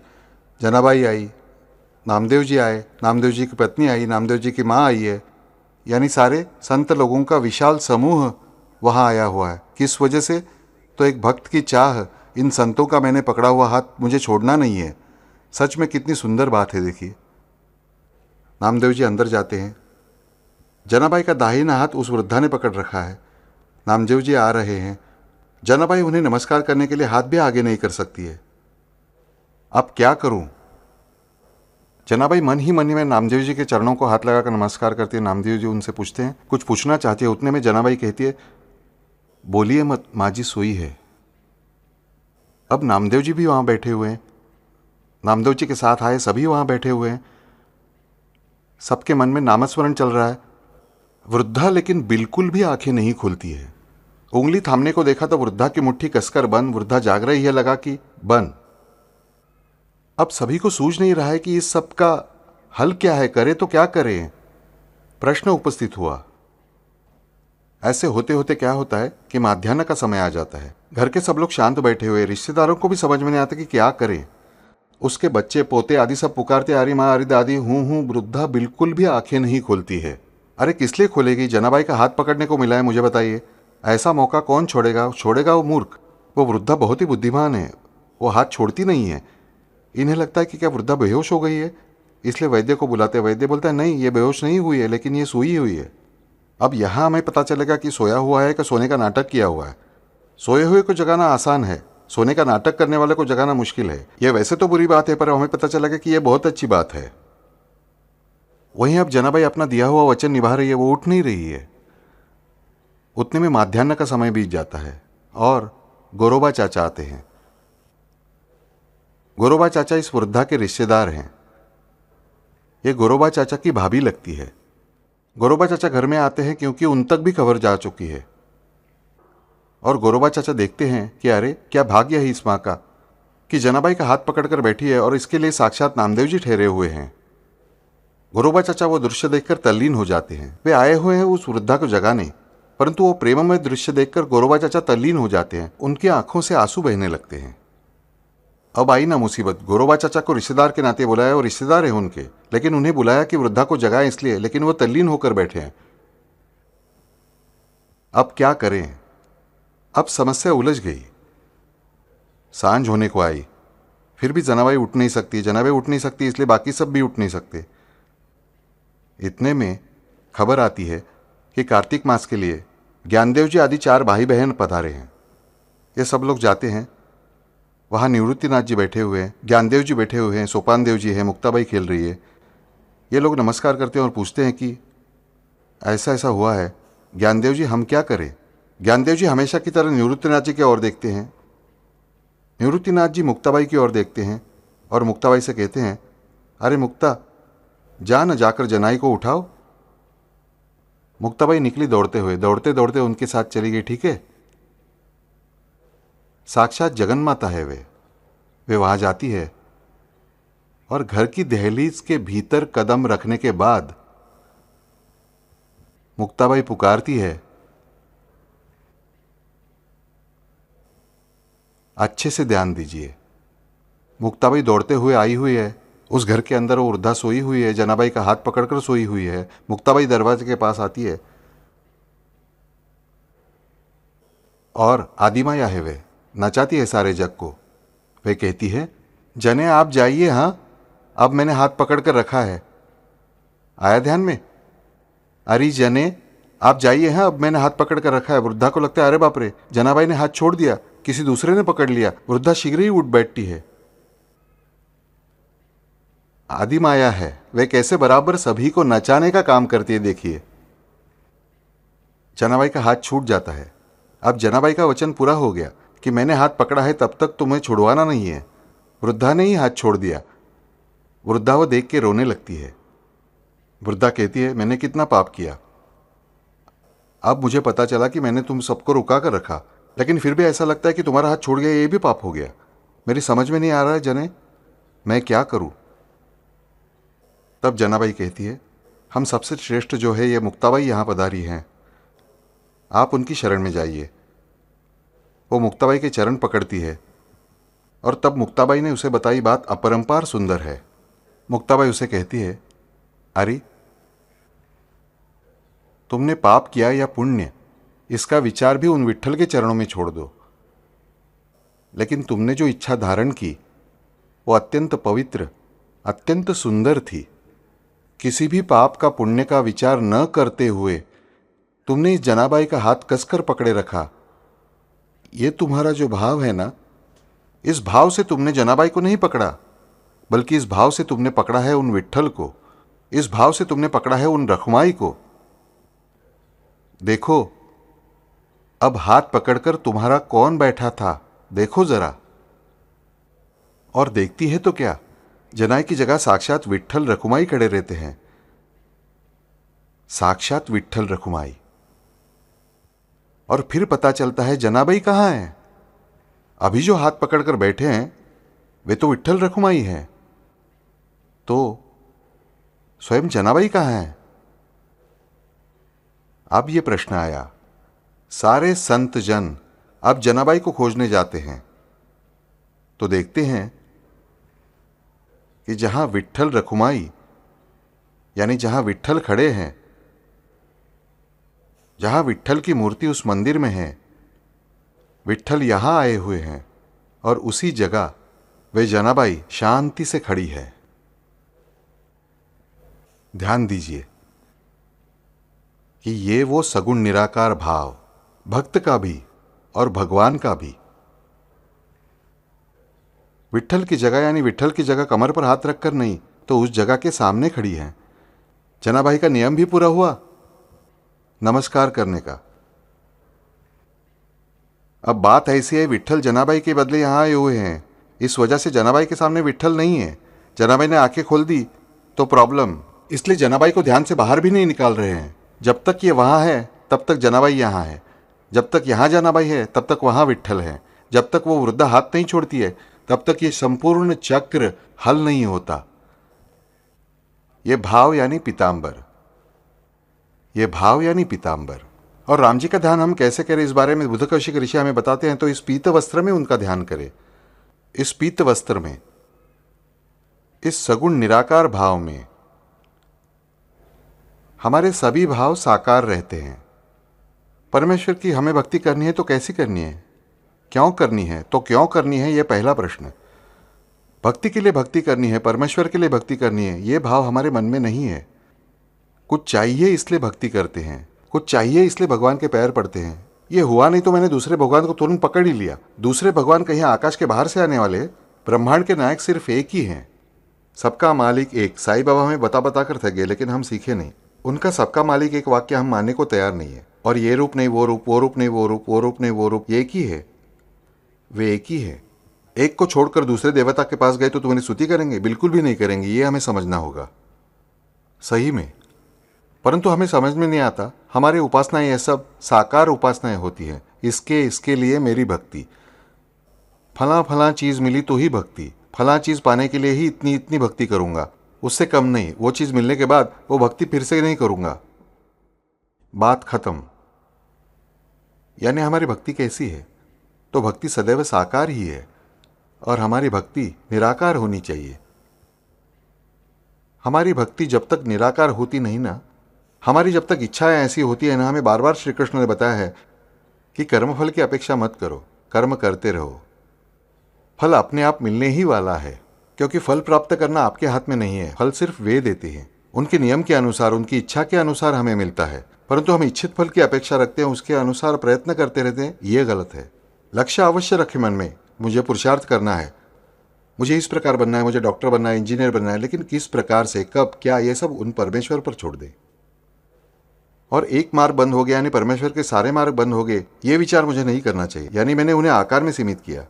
जनाबाई आई, नामदेव जी आए, नामदेव जी की पत्नी आई, नामदेव जी की माँ आई है, यानी सारे संत लोगों का विशाल समूह वहाँ आया हुआ है। किस वजह से? तो एक भक्त की चाह, इन संतों का मैंने पकड़ा हुआ हाथ मुझे छोड़ना नहीं है। सच में कितनी सुंदर बात है। देखिए नामदेव जी अंदर जाते हैं। जनाबाई का दाहिना हाथ उस वृद्धा ने पकड़ रखा है। नामदेव जी आ रहे हैं। जनाबाई उन्हें नमस्कार करने के लिए हाथ भी आगे नहीं कर सकती है। अब क्या करूं? जनाबाई मन ही मन में नामदेव जी के चरणों को हाथ लगाकर नमस्कार करती है। नामदेव जी उनसे पूछते हैं, कुछ पूछना चाहती है। उतने में जनाबाई कहती है, बोलिए मत, माँ जी सोई है। अब नामदेव जी भी वहां बैठे हुए हैं। नामदेव जी के साथ आए सभी वहां बैठे हुए हैं। सबके मन में नामस्मरण चल रहा है। वृद्धा लेकिन बिल्कुल भी आंखें नहीं खोलती है। उंगली थामने को देखा तो वृद्धा की मुट्ठी कसकर बंद। वृद्धा जाग रही है, लगा कि बंद। अब सभी को सूझ नहीं रहा है कि इस सब का हल क्या है, करे तो क्या करें। प्रश्न उपस्थित हुआ। ऐसे होते होते क्या होता है कि माध्याह्न का समय आ जाता है। घर के सब लोग शांत बैठे हुए। रिश्तेदारों को भी समझ में नहीं आता कि क्या करें। उसके बच्चे पोते आदि सब पुकारते, अरे माँ, अरे दादी, हूँ। वृद्धा बिल्कुल भी आंखें नहीं खोलती है। अरे किस लिए खोलेगी? जनाबाई का हाथ पकड़ने को मिला है, मुझे बताइए। ऐसा मौका कौन छोड़ेगा? छोड़ेगा वो मूर्ख। वो वृद्धा बहुत ही बुद्धिमान है, वो हाथ छोड़ती नहीं है। इन्हें लगता है कि क्या वृद्धा बेहोश हो गई है, इसलिए वैद्य को बुलाते। वैद्य बोलता है नहीं, ये बेहोश नहीं हुई है, लेकिन ये सोई हुई है। अब यहाँ हमें पता चलेगा कि सोया हुआ है कि सोने का नाटक किया हुआ है। सोए हुए को जगाना आसान है, सोने का नाटक करने वाले को जगाना मुश्किल है। यह वैसे तो बुरी बात है, पर हमें पता चलेगा कि यह बहुत अच्छी बात है। वहीं अब जनाबाई अपना दिया हुआ वचन निभा रही है, वो उठ नहीं रही है। उतने में माध्याह्न का समय बीत जाता है और गोरोबा चाचा आते हैं। गोरोबा चाचा इस वृद्धा के रिश्तेदार हैं। ये गोरोबा चाचा की भाभी लगती है। गोरोबा चाचा घर में आते हैं क्योंकि उन तक भी खबर जा चुकी है। और गोरोबा चाचा देखते हैं कि अरे क्या भाग्य है इस माँ का कि जनाबाई का हाथ पकड़कर बैठी है और इसके लिए साक्षात नामदेव जी ठहरे हुए हैं। गोरोबा चाचा वो दृश्य देखकर तल्लीन हो जाते हैं। वे आए हुए हैं उस वृद्धा को जगाने, परंतु वो प्रेममय दृश्य देखकर गोरोबा चाचा तल्लीन हो जाते हैं। उनकी आंखों से आंसू बहने लगते हैं। अब आई ना मुसीबत। गोरोबा चाचा को रिश्तेदार के नाते बुलाया और रिश्तेदार है उनके, लेकिन उन्हें बुलाया कि वृद्धा को जगाएं इसलिए, लेकिन वो तल्लीन होकर बैठे हैं। अब क्या करें? अब समस्या उलझ गई। सांझ होने को आई, फिर भी जनाबाई उठ नहीं सकती। जनाबाई उठ नहीं सकती इसलिए बाकी सब भी उठ नहीं सकते। इतने में खबर आती है कि कार्तिक मास के लिए ज्ञानदेव जी आदि 4 भाई बहन पधारे हैं। ये सब लोग जाते हैं। वहाँ निवृत्तिनाथ जी बैठे हुए हैं, ज्ञानदेव जी बैठे हुए हैं, सोपान देव जी हैं, मुक्ताबाई खेल रही है। ये लोग नमस्कार करते हैं और पूछते हैं कि ऐसा ऐसा हुआ है, ज्ञानदेव जी हम क्या करें? ज्ञानदेव जी हमेशा की तरह निवृत्तिनाथ जी की ओर देखते हैं। निवृत्तिनाथ जी मुक्ताबाई की ओर देखते हैं और मुक्ताबाई से कहते हैं, अरे मुक्ता, जा न जाकर जनाई को उठाओ। मुक्ताबाई निकली दौड़ते हुए, दौड़ते दौड़ते उनके साथ चली गई। ठीक है, साक्षात जगन माता है वे वहां जाती है और घर की दहलीज के भीतर कदम रखने के बाद मुक्ताबाई पुकारती है, अच्छे से ध्यान दीजिए। मुक्ताबाई दौड़ते हुए आई हुई है। उस घर के अंदर वो वृद्धा सोई हुई है, जनाबाई का हाथ पकड़कर सोई हुई है। मुक्ताबाई दरवाजे के पास आती है और आदिमाया है वे नचाती है सारे जग को। वे कहती है, जने आप जाइए, हाँ अब मैंने हाथ पकड़ कर रखा है। आया ध्यान में? अरे जने आप जाइए, हाँ अब मैंने हाथ पकड़ कर रखा है। वृद्धा को लगता है अरे बाप रे, जनाबाई ने हाथ छोड़ दिया, किसी दूसरे ने पकड़ लिया। वृद्धा शीघ्र ही उठ बैठती है। आदि माया है, वे कैसे बराबर सभी को नचाने का काम करती है, देखिए। जनाबाई का हाथ छूट जाता है। अब जनाबाई का वचन पूरा हो गया कि मैंने हाथ पकड़ा है तब तक तुम्हें छुड़वाना नहीं है। वृद्धा ने ही हाथ छोड़ दिया। वृद्धा वो देख के रोने लगती है। वृद्धा कहती है, मैंने कितना पाप किया। अब मुझे पता चला कि मैंने तुम सबको रुका कर रखा, लेकिन फिर भी ऐसा लगता है कि तुम्हारा हाथ छोड़ गया, ये भी पाप हो गया। मेरी समझ में नहीं आ रहा है जने, मैं क्या करूं। तब जनाबाई कहती है, हम सबसे श्रेष्ठ जो है ये मुक्ताबाई यहां पधारी हैं, आप उनकी शरण में जाइए। वो मुक्ताबाई के चरण पकड़ती है और तब मुक्ताबाई ने उसे बताई बात अपरंपार सुंदर है। मुक्ताबाई उसे कहती है, अरे तुमने पाप किया या पुण्य, इसका विचार भी उन विट्ठल के चरणों में छोड़ दो। लेकिन तुमने जो इच्छा धारण की वो अत्यंत पवित्र, अत्यंत सुंदर थी। किसी भी पाप का पुण्य का विचार न करते हुए तुमने इस जनाबाई का हाथ कसकर पकड़े रखा। ये तुम्हारा जो भाव है ना, इस भाव से तुमने जनाबाई को नहीं पकड़ा, बल्कि इस भाव से तुमने पकड़ा है उन विट्ठल को, इस भाव से तुमने पकड़ा है उन रखुमाई को। देखो अब हाथ पकड़कर तुम्हारा कौन बैठा था, देखो जरा। और देखती है तो क्या, जनाई की जगह साक्षात विट्ठल रखुमाई खड़े रहते हैं। साक्षात विट्ठल रखुमाई। और फिर पता चलता है जनाबाई कहां है। अभी जो हाथ पकड़कर बैठे हैं वे तो विट्ठल रखुमाई हैं। तो स्वयं जनाबाई कहां है। अब ये प्रश्न आया। सारे संत जन अब जनाबाई को खोजने जाते हैं तो देखते हैं कि जहां विट्ठल रखुमाई यानी जहां विट्ठल खड़े हैं, जहां विट्ठल की मूर्ति उस मंदिर में है, विट्ठल यहां आए हुए हैं और उसी जगह वे जनाबाई शांति से खड़ी है। ध्यान दीजिए कि ये वो सगुण निराकार भाव, भक्त का भी और भगवान का भी। विट्ठल की जगह यानी विट्ठल की जगह कमर पर हाथ रखकर नहीं, तो उस जगह के सामने खड़ी है। जनाबाई का नियम भी पूरा हुआ, नमस्कार करने का। अब बात ऐसी है, विट्ठल जनाबाई के बदले यहां आए हुए हैं, इस वजह से जनाबाई के सामने विट्ठल नहीं है। जनाबाई ने आंखें खोल दी तो प्रॉब्लम, इसलिए जनाबाई को ध्यान से बाहर भी नहीं निकाल रहे हैं। जब तक ये वहां है तब तक जनाबाई यहां है, जब तक यहां जनाबाई है तब तक वहां विट्ठल है। जब तक वो वृद्धा हाथ नहीं छोड़ती है तब तक ये संपूर्ण चक्र हल नहीं होता। ये भाव यानी पीतांबर, ये भाव यानी पीतांबर। और राम जी का ध्यान हम कैसे करें इस बारे में बुद्ध कौशिक ऋषि हमें बताते हैं। तो इस पीत वस्त्र में उनका ध्यान करें, इस पीत वस्त्र में, इस सगुण निराकार भाव में हमारे सभी भाव साकार रहते हैं। परमेश्वर की हमें भक्ति करनी है तो कैसी करनी है, क्यों करनी है, तो क्यों करनी है, यह पहला प्रश्न। भक्ति के लिए भक्ति करनी है, परमेश्वर के लिए भक्ति करनी है, यह भाव हमारे मन में नहीं है। कुछ चाहिए इसलिए भक्ति करते हैं, कुछ चाहिए इसलिए भगवान के पैर पड़ते हैं। ये हुआ नहीं तो मैंने दूसरे भगवान को तुरंत पकड़ ही लिया। दूसरे भगवान कहीं आकाश के बाहर से आने वाले, ब्रह्मांड के नायक सिर्फ एक ही हैं। सबका मालिक एक। साईं बाबा हमें बता बता कर थक गए लेकिन हम सीखे नहीं। उनका सबका मालिक एक वाक्य हम मानने को तैयार नहीं है। और ये रूप नहीं वो रूप, वो रूप नहीं वो रूप, वो रूप नहीं वो रूप, ये एक ही है, वे एक ही है। एक को छोड़कर दूसरे देवता के पास गए तो तुम्हारी स्तुति करेंगे? बिल्कुल भी नहीं करेंगे। ये हमें समझना होगा सही में। परंतु हमें समझ में नहीं आता, हमारी उपासनाएं ये सब साकार उपासनाएं होती हैं। इसके लिए मेरी भक्ति, फला फला चीज मिली तो ही भक्ति, फला चीज पाने के लिए ही इतनी इतनी भक्ति करूंगा, उससे कम नहीं। वो चीज मिलने के बाद वो भक्ति फिर से नहीं करूंगा, बात खत्म। यानी हमारी भक्ति कैसी है? तो भक्ति सदैव साकार ही है और हमारी भक्ति निराकार होनी चाहिए। हमारी भक्ति जब तक निराकार होती नहीं ना, हमारी जब तक इच्छाएं ऐसी होती है ना, हमें बार बार श्री कृष्ण ने बताया है कि कर्मफल की अपेक्षा मत करो, कर्म करते रहो। फल अपने आप मिलने ही वाला है, क्योंकि फल प्राप्त करना आपके हाथ में नहीं है। फल सिर्फ वे देते हैं, उनके नियम के अनुसार, उनकी इच्छा के अनुसार हमें मिलता है। परंतु हम इच्छित फल की अपेक्षा रखते हैं, उसके अनुसार प्रयत्न करते रहते हैं, ये गलत है। लक्ष्य अवश्य रखे मन में, मुझे पुरुषार्थ करना है, मुझे इस प्रकार बनना है, मुझे डॉक्टर बनना है, इंजीनियर बनना है, लेकिन किस प्रकार से, कब, क्या, ये सब उन परमेश्वर पर छोड़ दे। और एक मार्ग बंद हो गया यानी परमेश्वर के सारे मार्ग बंद हो गए, ये विचार मुझे नहीं करना चाहिए। यानी मैंने उन्हें आकार में सीमित किया।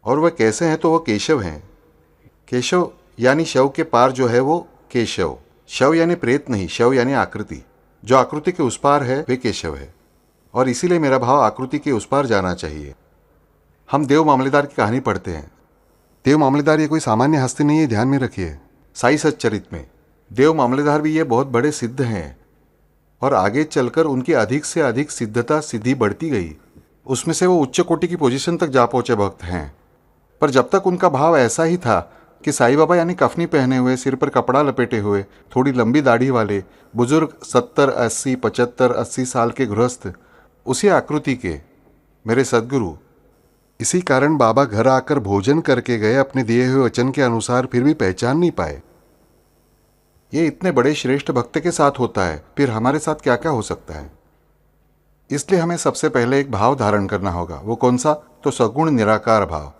और वह कैसे हैं? तो वह केशव हैं। केशव यानी शव के पार जो है वो केशव। शव यानी प्रेत नहीं, शव यानी आकृति। जो आकृति के उस पार है वे केशव है। और इसीलिए मेरा भाव आकृति के उस पार जाना चाहिए। हम देव मामलेदार की कहानी पढ़ते हैं। देव मामलेदार ये कोई सामान्य हस्ती नहीं है, ध्यान में रखिए। साई सच्चरित में देव मामलेदार भी ये बहुत बड़े सिद्ध हैं और आगे चलकर उनकी अधिक से अधिक सिद्धता सिद्धि बढ़ती गई। उसमें से वो उच्च कोटि की पोजीशन तक जा पहुंचे भक्त हैं। पर जब तक उनका भाव ऐसा ही था कि साईं बाबा यानी कफनी पहने हुए, सिर पर कपड़ा लपेटे हुए, थोड़ी लंबी दाढ़ी वाले बुजुर्ग 70, 80, 75, 80 साल के गृहस्थ उसी आकृति के मेरे सद्गुरु। इसी कारण बाबा घर आकर भोजन करके गए, अपने दिए हुए वचन के अनुसार, फिर भी पहचान नहीं पाए। ये इतने बड़े श्रेष्ठ भक्त के साथ होता है, फिर हमारे साथ क्या क्या हो सकता है। इसलिए हमें सबसे पहले एक भाव धारण करना होगा। वो कौन सा? तो सगुण निराकार भाव,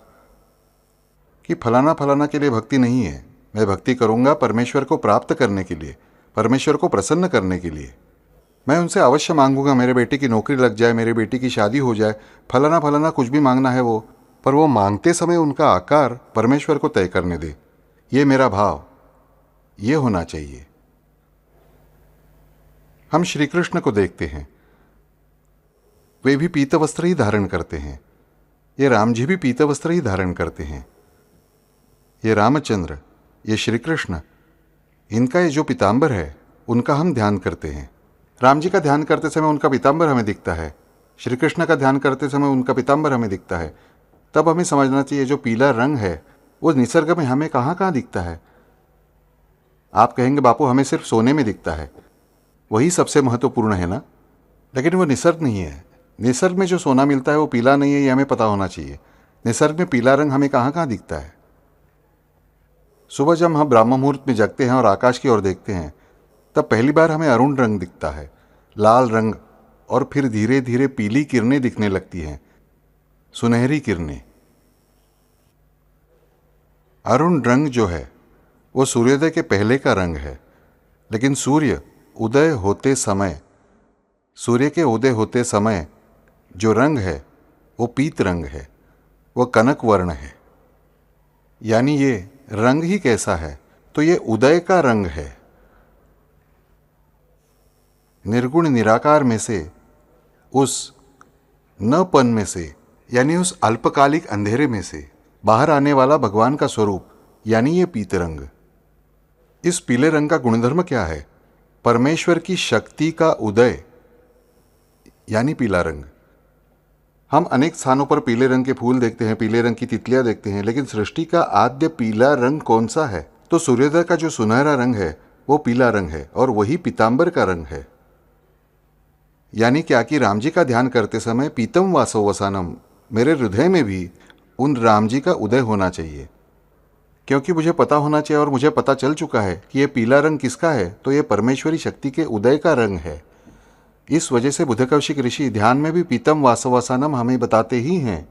कि फलाना फलाना के लिए भक्ति नहीं है। मैं भक्ति करूंगा परमेश्वर को प्राप्त करने के लिए, परमेश्वर को प्रसन्न करने के लिए। मैं उनसे अवश्य मांगूंगा मेरे बेटे की नौकरी लग जाए, मेरे बेटी की शादी हो जाए, फलाना फलाना कुछ भी मांगना है वो। पर वो मांगते समय उनका आकार परमेश्वर को तय करने दे। ये मेरा भाव, ये होना चाहिए। हम श्री कृष्ण को देखते हैं, वे भी पीत वस्त्र ही धारण करते हैं। ये राम जी भी पीत वस्त्र ही धारण करते हैं। ये रामचंद्र, ये श्री कृष्ण, इनका ये जो पीताम्बर है उनका हम ध्यान करते हैं। राम जी का ध्यान करते समय उनका पीताम्बर हमें दिखता है, श्री कृष्ण का ध्यान करते समय उनका पीताम्बर हमें दिखता है। तब हमें समझना चाहिए जो पीला रंग है वो निसर्ग में हमें कहाँ कहाँ दिखता है। आप कहेंगे बापू हमें सिर्फ सोने में दिखता है, वही सबसे महत्वपूर्ण है ना, लेकिन वो निसर्ग नहीं है। निसर्ग में जो सोना मिलता है वो पीला नहीं है, ये हमें पता होना चाहिए। निसर्ग में पीला रंग हमें कहाँ कहाँ दिखता है। सुबह जब हम ब्रह्म मुहूर्त में जगते हैं और आकाश की ओर देखते हैं, तब पहली बार हमें अरुण रंग दिखता है, लाल रंग, और फिर धीरे धीरे पीली किरणें दिखने लगती हैं, सुनहरी किरणें। अरुण रंग जो है वो सूर्योदय के पहले का रंग है, लेकिन सूर्य उदय होते समय, सूर्य के उदय होते समय जो रंग है वो पीत रंग है, वो कनक वर्ण है। यानी ये रंग ही कैसा है? तो ये उदय का रंग है। निर्गुण निराकार में से, उस नपन में से, यानी उस अल्पकालिक अंधेरे में से बाहर आने वाला भगवान का स्वरूप, यानी ये पीत रंग। इस पीले रंग का गुणधर्म क्या है? परमेश्वर की शक्ति का उदय, यानी पीला रंग। हम अनेक स्थानों पर पीले रंग के फूल देखते हैं, पीले रंग की तितलियां देखते हैं, लेकिन सृष्टि का आद्य पीला रंग कौन सा है? तो सूर्योदय का जो सुनहरा रंग है वो पीला रंग है, और वही पीतांबर का रंग है। यानी क्या कि राम जी का ध्यान करते समय पीतम वासो वसानम, मेरे हृदय में भी उन राम जी का उदय होना चाहिए। क्योंकि मुझे पता होना चाहिए, और मुझे पता चल चुका है कि यह पीला रंग किसका है, तो यह परमेश्वरी शक्ति के उदय का रंग है। इस वजह से बुद्ध कौशिक ऋषि ध्यान में भी पीतम वासवसानम हमें बताते ही हैं,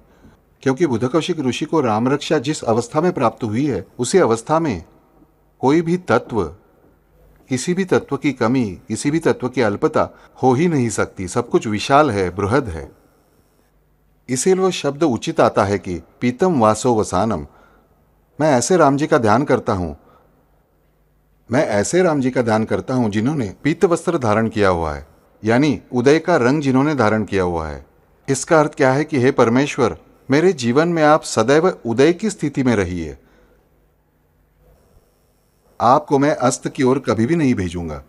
क्योंकि बुद्ध कौशिक ऋषि को राम रक्षा जिस अवस्था में प्राप्त हुई है, उसी अवस्था में कोई भी तत्व, किसी भी तत्व की कमी, किसी भी तत्व की अल्पता हो ही नहीं सकती। सब कुछ विशाल है, बृहद है। इसीलिए वो शब्द उचित आता है कि पीतम वासो वसानम। मैं ऐसे राम जी का ध्यान करता हूं, मैं ऐसे राम जी का ध्यान करता हूं जिन्होंने पीत वस्त्र धारण किया हुआ है, यानी उदय का रंग जिन्होंने धारण किया हुआ है। इसका अर्थ क्या है कि हे परमेश्वर, मेरे जीवन में आप सदैव उदय की स्थिति में रहिए। आपको मैं अस्त की ओर कभी भी नहीं भेजूंगा।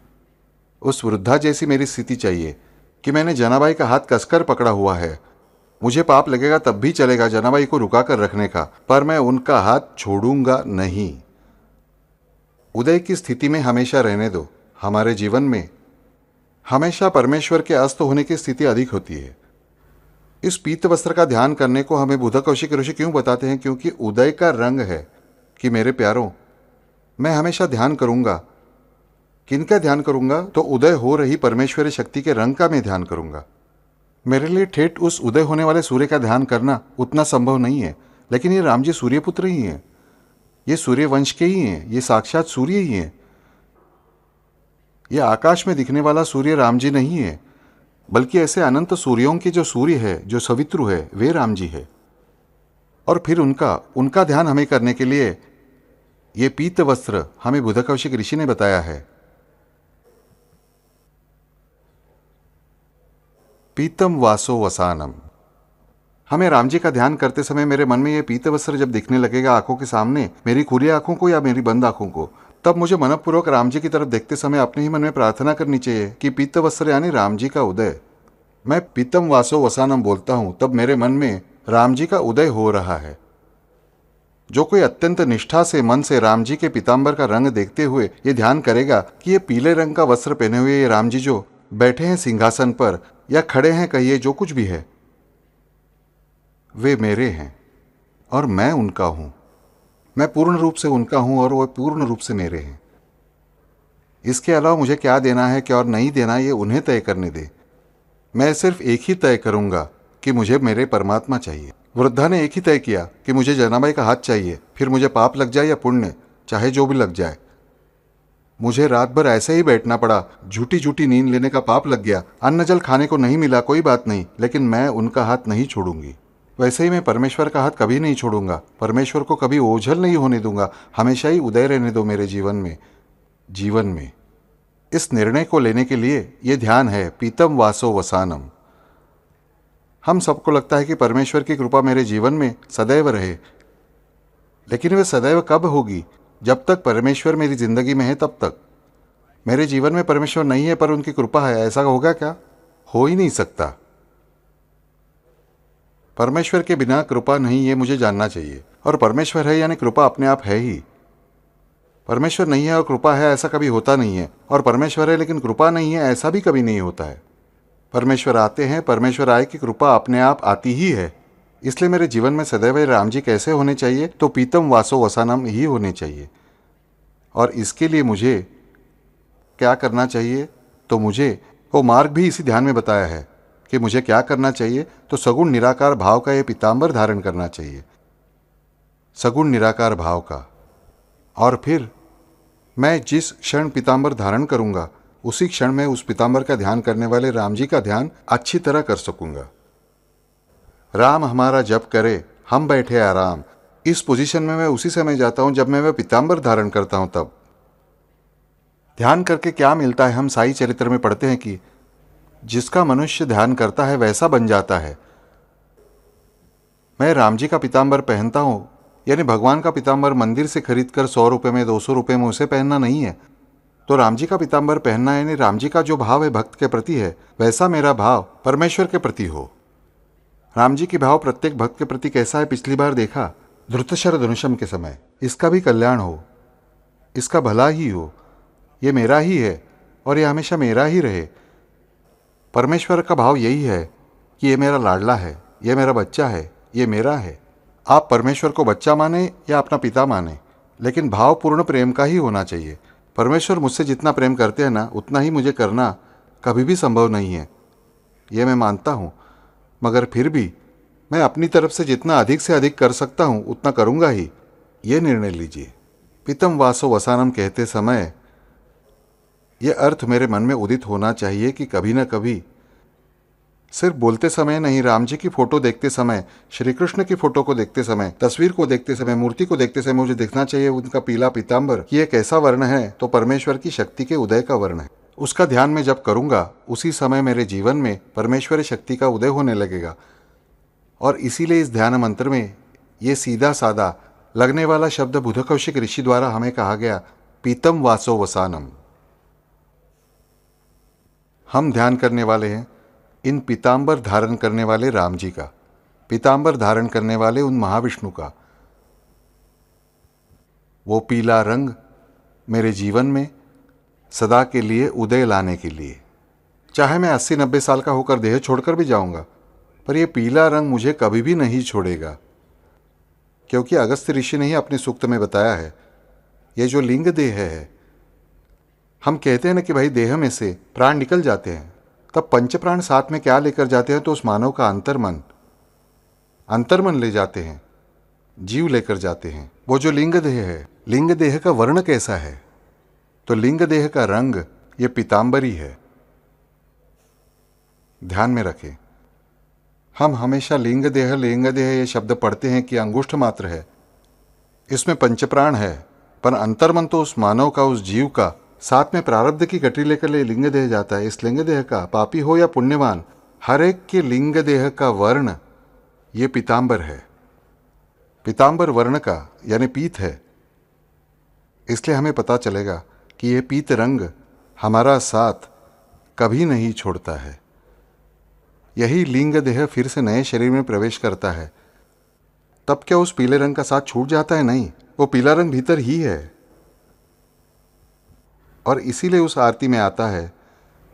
उस वृद्धा जैसी मेरी स्थिति चाहिए कि मैंने जनाबाई का हाथ कसकर पकड़ा हुआ है। मुझे पाप लगेगा तब भी चलेगा जनाबाई को रुका कर रखने का, पर मैं उनका हाथ छोड़ूंगा नहीं। उदय की स्थिति में हमेशा रहने दो। हमारे जीवन में हमेशा परमेश्वर के अस्त होने की स्थिति अधिक होती है। इस पीत वस्त्र का ध्यान करने को हमें बुद्ध कौशिक ऋषि क्यों बताते हैं? क्योंकि उदय का रंग है कि मेरे प्यारों, मैं हमेशा ध्यान करूंगा। किनका ध्यान करूंगा? तो उदय हो रही परमेश्वरी शक्ति के रंग का मैं ध्यान करूंगा। मेरे लिए ठेठ उस उदय होने वाले सूर्य का ध्यान करना उतना संभव नहीं है, लेकिन ये राम जी सूर्यपुत्र ही हैं। ये सूर्य वंश के ही हैं, ये साक्षात सूर्य ही हैं। ये आकाश में दिखने वाला सूर्य राम जी नहीं है, बल्कि ऐसे अनंत सूर्यों के जो सूर्य है, जो सवित्रु है, वे राम जी है। और फिर उनका उनका ध्यान हमें करने के लिए ये पीत वस्त्र हमें बुधकौशिक ऋषि ने बताया है। पीतम वासो वसानम। हमें राम जी का ध्यान करते समय मेरे मन में ये पीत वस्त्र जब दिखने लगेगा आंखों के सामने, मेरी खुली आंखों को या मेरी बंद आंखों को, तब मुझे मनपूर्वक राम जी की तरफ देखते समय अपने ही मन में प्रार्थना करनी चाहिए कि पीत वस्त्र यानी राम जी का उदय। मैं पीतम वासो वसानम बोलता हूं तब मेरे मन में राम जी का उदय हो रहा है। जो कोई अत्यंत निष्ठा से मन से राम जी के पीताम्बर का रंग देखते हुए ये ध्यान करेगा कि ये पीले रंग का वस्त्र पहने हुए ये राम जी जो बैठे हैं सिंहासन पर या खड़े हैं, कहिए जो कुछ भी है, वे मेरे हैं और मैं उनका हूं। मैं पूर्ण रूप से उनका हूं और वह पूर्ण रूप से मेरे हैं। इसके अलावा मुझे क्या देना है, क्या और नहीं देना, ये उन्हें तय करने दे। मैं सिर्फ एक ही तय करूंगा कि मुझे मेरे परमात्मा चाहिए। वृद्धा ने एक ही तय किया कि मुझे जनाबाई का हाथ चाहिए, फिर मुझे पाप लग जाए या पुण्य, चाहे जो भी लग जाए। मुझे रात भर ऐसे ही बैठना पड़ा, झूठी झूठी नींद लेने का पाप लग गया, अन्न जल खाने को नहीं मिला, कोई बात नहीं, लेकिन मैं उनका हाथ नहीं छोड़ूंगी। वैसे ही मैं परमेश्वर का हाथ कभी नहीं छोड़ूंगा, परमेश्वर को कभी ओझल नहीं होने दूंगा, हमेशा ही उदय रहने दो मेरे जीवन में। इस निर्णय को लेने के लिए ये ध्यान है पीतम वासो वसानम। हम सबको लगता है कि परमेश्वर की कृपा मेरे जीवन में सदैव रहे, लेकिन वह सदैव कब होगी? जब तक परमेश्वर मेरी जिंदगी में है तब तक। मेरे जीवन में परमेश्वर नहीं है पर उनकी कृपा है, ऐसा होगा क्या? हो ही नहीं सकता। परमेश्वर के बिना कृपा नहीं, ये मुझे जानना चाहिए। और परमेश्वर है यानी कृपा अपने आप है ही। परमेश्वर नहीं है और कृपा है ऐसा कभी होता नहीं है, और परमेश्वर है लेकिन कृपा नहीं है ऐसा भी कभी नहीं होता है। परमेश्वर आते हैं, परमेश्वर आए कि कृपा अपने आप आती ही है। इसलिए मेरे जीवन में सदैव राम जी कैसे होने चाहिए? तो पीतम वासो वसानम ही होने चाहिए। और इसके लिए मुझे क्या करना चाहिए? तो मुझे वो मार्ग भी इसी ध्यान में बताया है कि मुझे क्या करना चाहिए। तो सगुण निराकार भाव का ये पीताम्बर धारण करना चाहिए, सगुण निराकार भाव का। और फिर मैं जिस क्षण पीताम्बर धारण करूंगा उसी क्षण में उस पीताम्बर का ध्यान करने वाले राम जी का ध्यान अच्छी तरह कर सकूंगा। राम हमारा जप करे, हम बैठे आराम। इस पोजीशन में मैं उसी समय जाता हूं जब मैं वह पीताम्बर धारण करता हूं। तब ध्यान करके क्या मिलता है? हम साई चरित्र में पढ़ते हैं कि जिसका मनुष्य ध्यान करता है वैसा बन जाता है। मैं राम जी का पीताम्बर पहनता हूं, यानी भगवान का पीताम्बर मंदिर से खरीद कर 100 रुपये में 200 रुपये में उसे पहनना नहीं है। तो राम जी का पीताम्बर पहनना यानी राम जी का जो भाव है भक्त के प्रति है, वैसा मेरा भाव परमेश्वर के प्रति हो। राम जी की भाव प्रत्येक भक्त के प्रति कैसा है? पिछली बार देखा धृतशर धनुषम के समय। इसका भी कल्याण हो, इसका भला ही हो, ये मेरा ही है और ये हमेशा मेरा ही रहे। परमेश्वर का भाव यही है कि ये मेरा लाडला है, ये मेरा बच्चा है, ये मेरा है। आप परमेश्वर को बच्चा माने या अपना पिता माने, लेकिन भाव पूर्ण प्रेम का ही होना चाहिए। परमेश्वर मुझसे जितना प्रेम करते हैं ना, उतना ही मुझे करना कभी भी संभव नहीं है, ये मैं मानता हूँ। मगर फिर भी मैं अपनी तरफ से जितना अधिक से अधिक कर सकता हूँ उतना करूँगा ही, ये निर्णय लीजिए। पीतम वासो वसानम कहते समय ये अर्थ मेरे मन में उदित होना चाहिए कि कभी न कभी, सिर्फ बोलते समय नहीं, राम जी की फोटो देखते समय, श्री कृष्ण की फोटो को देखते समय, तस्वीर को देखते समय, मूर्ति को देखते समय मुझे देखना चाहिए उनका पीला पीताम्बर कि ये कैसा वर्ण है? तो परमेश्वर की शक्ति के उदय का वर्ण है। उसका ध्यान में जब करूंगा उसी समय मेरे जीवन में परमेश्वरी शक्ति का उदय होने लगेगा। और इसीलिए इस ध्यान मंत्र में ये सीधा सादा लगने वाला शब्द बुधकौशिक ऋषि द्वारा हमें कहा गया, पीतम वासो वसानम। हम ध्यान करने वाले हैं इन पीताम्बर धारण करने वाले राम जी का, पीताम्बर धारण करने वाले उन महाविष्णु का। वो पीला रंग मेरे जीवन में सदा के लिए उदय लाने के लिए, चाहे मैं 80-90 साल का होकर देह छोड़कर भी जाऊंगा, पर यह पीला रंग मुझे कभी भी नहीं छोड़ेगा। क्योंकि अगस्त्य ऋषि ने ही अपने सूक्त में बताया है, ये जो लिंग देह है, हम कहते हैं ना कि भाई देह में से प्राण निकल जाते हैं, तब पंचप्राण साथ में क्या लेकर जाते हैं? तो उस मानव का अंतर्मन ले जाते हैं, जीव लेकर जाते हैं। वो जो लिंग देह है, लिंग देह का वर्ण कैसा है? तो लिंग देह का रंग ये पीतांबरी है। ध्यान में रखें, हम हमेशा लिंग देह ये शब्द पढ़ते हैं कि अंगुष्ठ मात्र है, इसमें पंचप्राण है, पर अंतर्मन तो उस मानव का, उस जीव का साथ में प्रारब्ध की गठरी लेकर लिंग देह जाता है। इस लिंग देह का पापी हो या पुण्यवान, हर एक के लिंग देह का वर्ण ये पीतांबर है। पीतांबर वर्ण का यानी पीत है। इसलिए हमें पता चलेगा कि यह पीत रंग हमारा साथ कभी नहीं छोड़ता है। यही लिंग देह फिर से नए शरीर में प्रवेश करता है, तब क्या उस पीले रंग का साथ छूट जाता है? नहीं, वो पीला रंग भीतर ही है। और इसीलिए उस आरती में आता है,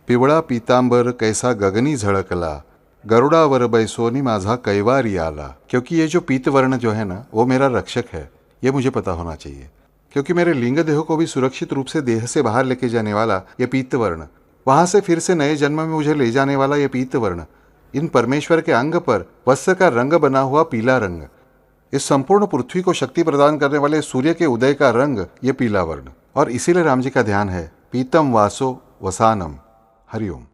पिवळा पीतांबर कैसा गगनी झळकला, गरुडावर बैसोनी माझा कैवारी आला। क्योंकि ये जो पीत वर्ण जो है ना, वो मेरा रक्षक है, ये मुझे पता होना चाहिए। क्योंकि मेरे लिंग देह को भी सुरक्षित रूप से देह से बाहर लेके जाने वाला ये पीत वर्ण, वहां से फिर से नए जन्म में मुझे ले जाने वाला ये पीत वर्ण, इन परमेश्वर के अंग पर वस्त्र का रंग बना हुआ पीला रंग, इस संपूर्ण पृथ्वी को शक्ति प्रदान करने वाले सूर्य के उदय का रंग ये पीला वर्ण। और इसीलिए राम जी का ध्यान है, पीतम वासो वसानम। हरिओम।